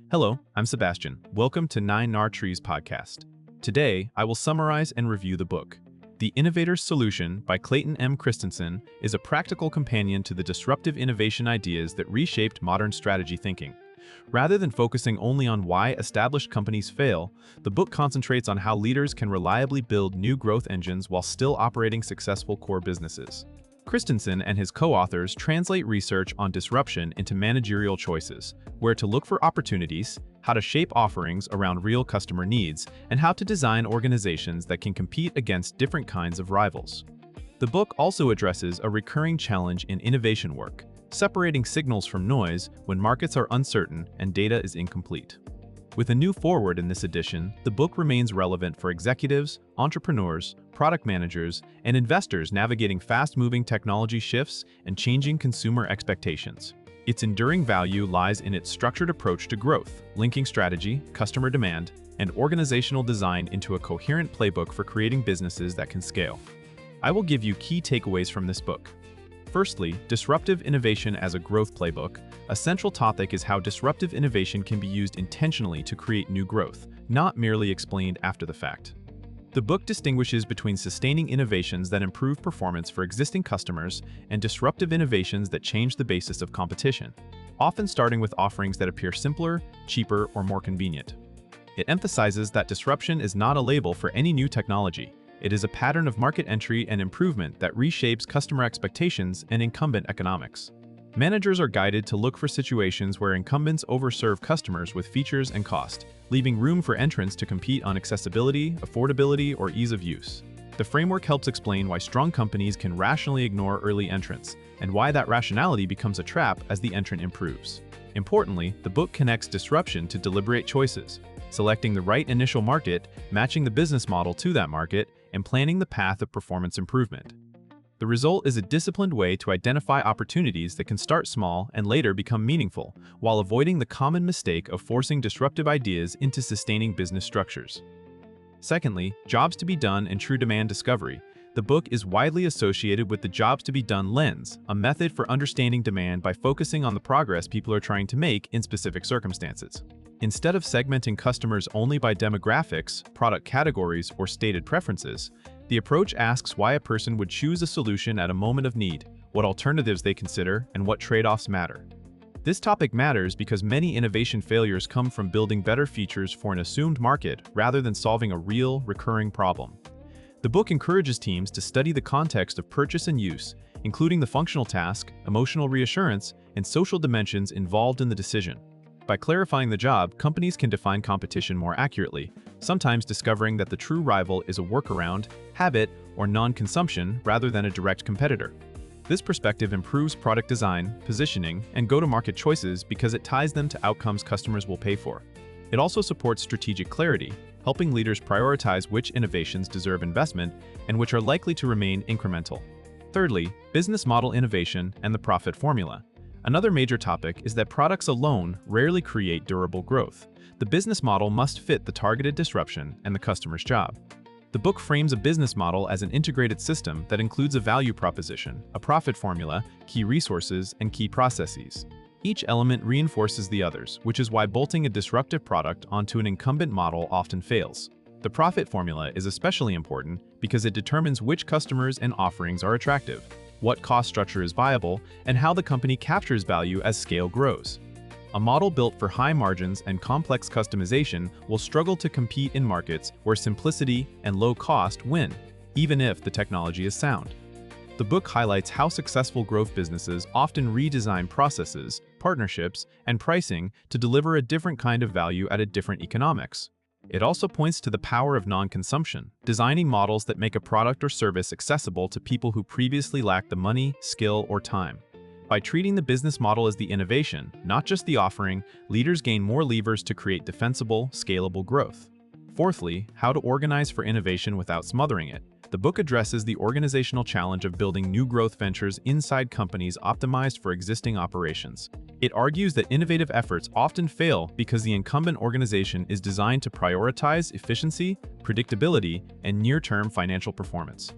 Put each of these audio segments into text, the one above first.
Hello, I'm Sebastian. Welcome to Nine Nar Trees podcast. Today, I will summarize and review the book. The Innovator's Solution by Clayton M. Christensen is a practical companion to the disruptive innovation ideas that reshaped modern strategy thinking. Rather than focusing only on why established companies fail, the book concentrates on how leaders can reliably build new growth engines while still operating successful core businesses. Christensen and his co-authors translate research on disruption into managerial choices, where to look for opportunities, how to shape offerings around real customer needs, and how to design organizations that can compete against different kinds of rivals. The book also addresses a recurring challenge in innovation work, separating signals from noise when markets are uncertain and data is incomplete. With a new foreword in this edition, the book remains relevant for executives, entrepreneurs, product managers, and investors navigating fast-moving technology shifts and changing consumer expectations. Its enduring value lies in its structured approach to growth, linking strategy, customer demand, and organizational design into a coherent playbook for creating businesses that can scale. I will give you key takeaways from this book. Firstly, disruptive innovation as a growth playbook. A central topic is how disruptive innovation can be used intentionally to create new growth, not merely explained after the fact. The book distinguishes between sustaining innovations that improve performance for existing customers and disruptive innovations that change the basis of competition, often starting with offerings that appear simpler, cheaper, or more convenient. It emphasizes that disruption is not a label for any new technology. It is a pattern of market entry and improvement that reshapes customer expectations and incumbent economics. Managers are guided to look for situations where incumbents overserve customers with features and cost, leaving room for entrants to compete on accessibility, affordability, or ease of use. The framework helps explain why strong companies can rationally ignore early entrants, and why that rationality becomes a trap as the entrant improves. Importantly, the book connects disruption to deliberate choices, selecting the right initial market, matching the business model to that market, and planning the path of performance improvement. The result is a disciplined way to identify opportunities that can start small and later become meaningful, while avoiding the common mistake of forcing disruptive ideas into sustaining business structures. Secondly, jobs to be done and true demand discovery. The book is widely associated with the jobs to be done lens, a method for understanding demand by focusing on the progress people are trying to make in specific circumstances. Instead of segmenting customers only by demographics, product categories, or stated preferences, the approach asks why a person would choose a solution at a moment of need, what alternatives they consider, and what trade-offs matter. This topic matters because many innovation failures come from building better features for an assumed market rather than solving a real, recurring problem. The book encourages teams to study the context of purchase and use, including the functional task, emotional reassurance, and social dimensions involved in the decision. By clarifying the job, companies can define competition more accurately, sometimes discovering that the true rival is a workaround, habit, or non-consumption rather than a direct competitor. This perspective improves product design, positioning, and go-to-market choices because it ties them to outcomes customers will pay for. It also supports strategic clarity, helping leaders prioritize which innovations deserve investment and which are likely to remain incremental. Thirdly, business model innovation and the profit formula. Another major topic is that products alone rarely create durable growth. The business model must fit the targeted disruption and the customer's job. The book frames a business model as an integrated system that includes a value proposition, a profit formula, key resources, and key processes. Each element reinforces the others, which is why bolting a disruptive product onto an incumbent model often fails. The profit formula is especially important because it determines which customers and offerings are attractive, what cost structure is viable, and how the company captures value as scale grows. A model built for high margins and complex customization will struggle to compete in markets where simplicity and low cost win, even if the technology is sound. The book highlights how successful growth businesses often redesign processes, partnerships, and pricing to deliver a different kind of value at a different economics. It also points to the power of non-consumption, designing models that make a product or service accessible to people who previously lacked the money, skill, or time. By treating the business model as the innovation, not just the offering, leaders gain more levers to create defensible, scalable growth. Fourthly, how to organize for innovation without smothering it. The book addresses the organizational challenge of building new growth ventures inside companies optimized for existing operations. It argues that innovative efforts often fail because the incumbent organization is designed to prioritize efficiency, predictability, and near-term financial performance.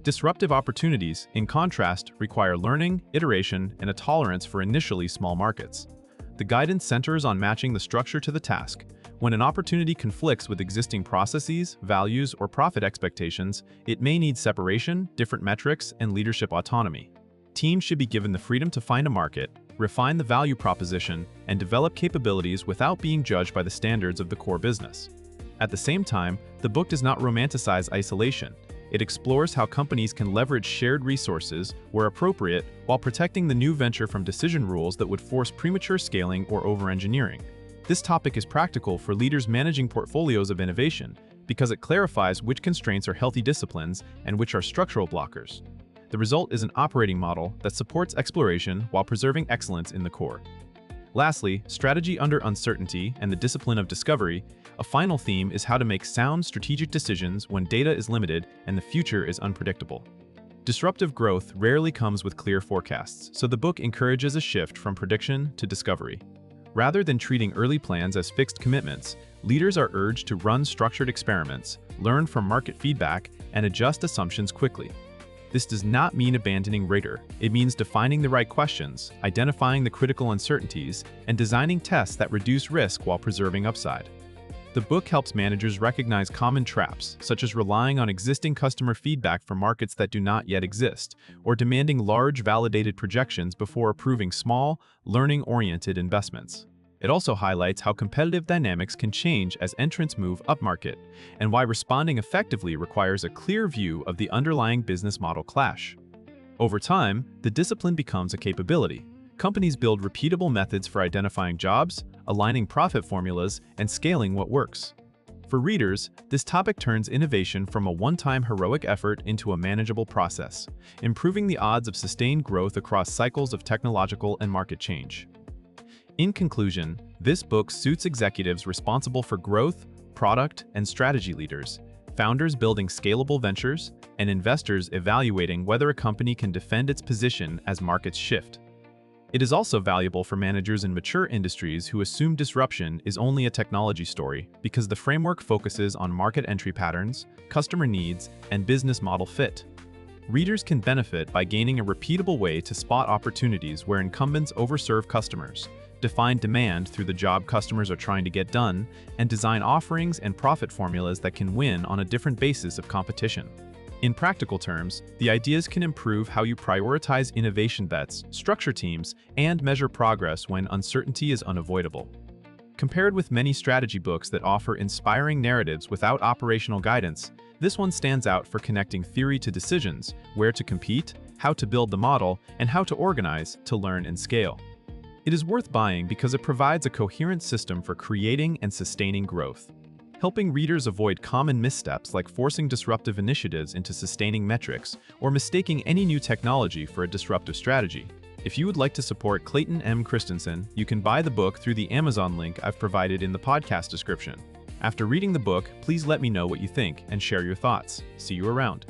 Disruptive opportunities, in contrast, require learning, iteration, and a tolerance for initially small markets. The guidance centers on matching the structure to the task. When an opportunity conflicts with existing processes, values, or profit expectations, it may need separation, different metrics, and leadership autonomy. Teams should be given the freedom to find a market, refine the value proposition, and develop capabilities without being judged by the standards of the core business. At the same time, the book does not romanticize isolation. It explores how companies can leverage shared resources where appropriate while protecting the new venture from decision rules that would force premature scaling or over-engineering. This topic is practical for leaders managing portfolios of innovation because it clarifies which constraints are healthy disciplines and which are structural blockers. The result is an operating model that supports exploration while preserving excellence in the core. Lastly, strategy under uncertainty and the discipline of discovery. A final theme is how to make sound strategic decisions when data is limited and the future is unpredictable. Disruptive growth rarely comes with clear forecasts, so the book encourages a shift from prediction to discovery. Rather than treating early plans as fixed commitments, leaders are urged to run structured experiments, learn from market feedback, and adjust assumptions quickly. This does not mean abandoning rigor. It means defining the right questions, identifying the critical uncertainties, and designing tests that reduce risk while preserving upside. The book helps managers recognize common traps, such as relying on existing customer feedback for markets that do not yet exist, or demanding large validated projections before approving small, learning-oriented investments. It also highlights how competitive dynamics can change as entrants move upmarket, and why responding effectively requires a clear view of the underlying business model clash. Over time, the discipline becomes a capability. Companies build repeatable methods for identifying jobs, aligning profit formulas, and scaling what works. For readers, this topic turns innovation from a one-time heroic effort into a manageable process, improving the odds of sustained growth across cycles of technological and market change. In conclusion, this book suits executives responsible for growth, product, and strategy leaders, founders building scalable ventures, and investors evaluating whether a company can defend its position as markets shift. It is also valuable for managers in mature industries who assume disruption is only a technology story because the framework focuses on market entry patterns, customer needs, and business model fit. Readers can benefit by gaining a repeatable way to spot opportunities where incumbents overserve customers, define demand through the job customers are trying to get done, and design offerings and profit formulas that can win on a different basis of competition. In practical terms, the ideas can improve how you prioritize innovation bets, structure teams, and measure progress when uncertainty is unavoidable. Compared with many strategy books that offer inspiring narratives without operational guidance, this one stands out for connecting theory to decisions, where to compete, how to build the model, and how to organize to learn and scale. It is worth buying because it provides a coherent system for creating and sustaining growth, helping readers avoid common missteps like forcing disruptive initiatives into sustaining metrics or mistaking any new technology for a disruptive strategy. If you would like to support Clayton M. Christensen, you can buy the book through the Amazon link I've provided in the podcast description. After reading the book, please let me know what you think and share your thoughts. See you around.